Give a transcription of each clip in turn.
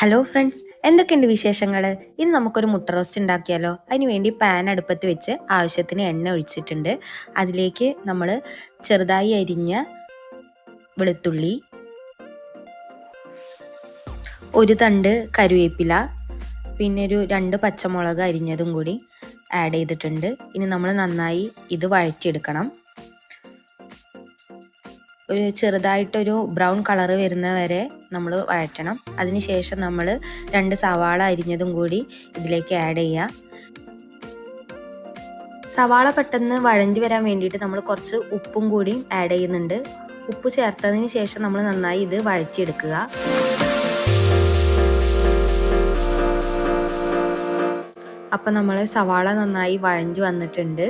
Hello friends, എന്തൊക്കെയുണ്ട് വിശേഷങ്ങൾ? ഇന്ന് നമുക്കൊരു മുട്ട റോസ്റ്റ് ഉണ്ടാക്കിയാലോ? അതിന് വേണ്ടി പാൻ അടുപ്പത്ത് വെച്ച് ആവശ്യത്തിന് എണ്ണ ഒഴിച്ചിട്ടുണ്ട്. അതിലേക്ക് നമ്മൾ ചെറുതായി അരിഞ്ഞ വെളുത്തുള്ളി, ഒരു തണ്ട് കറിവേപ്പില, പിന്നെ ഒരു 2 പച്ചമുളക് അരിഞ്ഞതും കൂടി ആഡ് ചെയ്തിട്ടുണ്ട്. ഇനി നമ്മൾ നന്നായി ഇത് വഴറ്റിയെടുക്കണം. ഒരു ചെറുതായിട്ടൊരു ബ്രൗൺ കളർ വരുന്ന വരെ നമ്മൾ വഴറ്റണം. അതിനുശേഷം നമ്മൾ 2 സവാള അരിഞ്ഞതും കൂടി ഇതിലേക്ക് ആഡ് ചെയ്യുക. സവാള പെട്ടെന്ന് വഴണ്ടി വരാൻ വേണ്ടിയിട്ട് നമ്മൾ കുറച്ച് ഉപ്പും കൂടി ആഡ് ചെയ്യുന്നുണ്ട്. ഉപ്പ് ചേർത്തതിന് ശേഷം നമ്മൾ നന്നായി ഇത് വഴറ്റിയെടുക്കുക. അപ്പം നമ്മൾ സവാള നന്നായി വഴണ്ടി വന്നിട്ടുണ്ട്.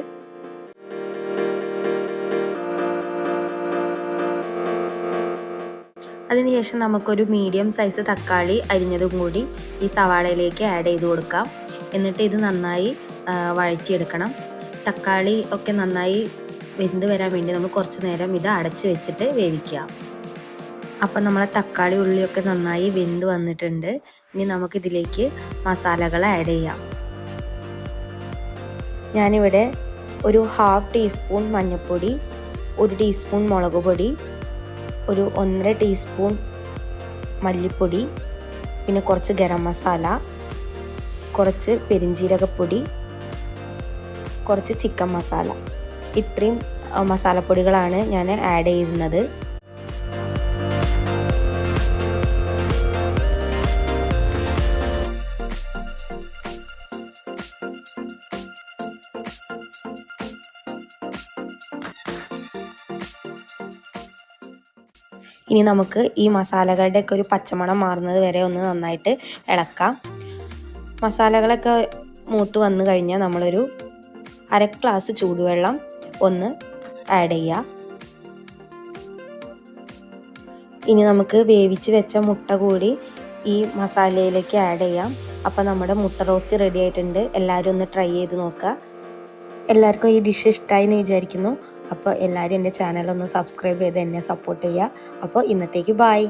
അതിനുശേഷം നമുക്കൊരു മീഡിയം സൈസ് തക്കാളി അരിഞ്ഞതും കൂടി ഈ സവാളയിലേക്ക് ആഡ് ചെയ്ത് കൊടുക്കാം. എന്നിട്ട് ഇത് നന്നായി വഴറ്റിയെടുക്കണം. തക്കാളി ഒക്കെ നന്നായി വെന്ത് വരാൻ വേണ്ടി നമ്മൾ കുറച്ച് നേരം ഇത് അടച്ച് വെച്ചിട്ട് വേവിക്കുക. അപ്പം നമ്മളെ തക്കാളി ഉള്ളിയൊക്കെ നന്നായി വെന്ത് വന്നിട്ടുണ്ട്. ഇനി നമുക്കിതിലേക്ക് മസാലകൾ ആഡ് ചെയ്യാം. ഞാനിവിടെ ഒരു 1/2 ടീസ്പൂൺ മഞ്ഞൾപ്പൊടി, 1 ടീസ്പൂൺ മുളക് പൊടി, ഒരു 1.5 ടീസ്പൂൺ മല്ലിപ്പൊടി, പിന്നെ കുറച്ച് ഗരം മസാല, കുറച്ച് പെരിഞ്ജീരകപ്പൊടി, കുറച്ച് ചിക്കൻ മസാല, ഇത്രയും മസാലപ്പൊടികളാണ് ഞാൻ ആഡ് ചെയ്യുന്നത്. ഇനി നമുക്ക് ഈ മസാലകളുടെയൊക്കെ ഒരു പച്ചമണം മാറുന്നത് വരെ ഒന്ന് നന്നായിട്ട് ഇളക്കാം. മസാലകളൊക്കെ മൂത്ത് വന്നു കഴിഞ്ഞാൽ നമ്മളൊരു 1/2 ഗ്ലാസ് ചൂടുവെള്ളം ഒന്ന് ആഡ് ചെയ്യുക. ഇനി നമുക്ക് വേവിച്ച് വെച്ച മുട്ട കൂടി ഈ മസാലയിലേക്ക് ആഡ് ചെയ്യാം. അപ്പോൾ നമ്മുടെ മുട്ട റോസ്റ്റ് റെഡി ആയിട്ടുണ്ട്. എല്ലാവരും ഒന്ന് ട്രൈ ചെയ്ത് നോക്കുക. എല്ലാവർക്കും ഈ ഡിഷ് ഇഷ്ടമായി എന്ന് വിചാരിക്കുന്നു. അപ്പോൾ എല്ലാവരും എൻ്റെ ചാനൽ ഒന്ന് സബ്സ്ക്രൈബ് ചെയ്ത് എന്നെ സപ്പോർട്ട് ചെയ്യുക. അപ്പോൾ ഇന്നത്തേക്ക് ബൈ.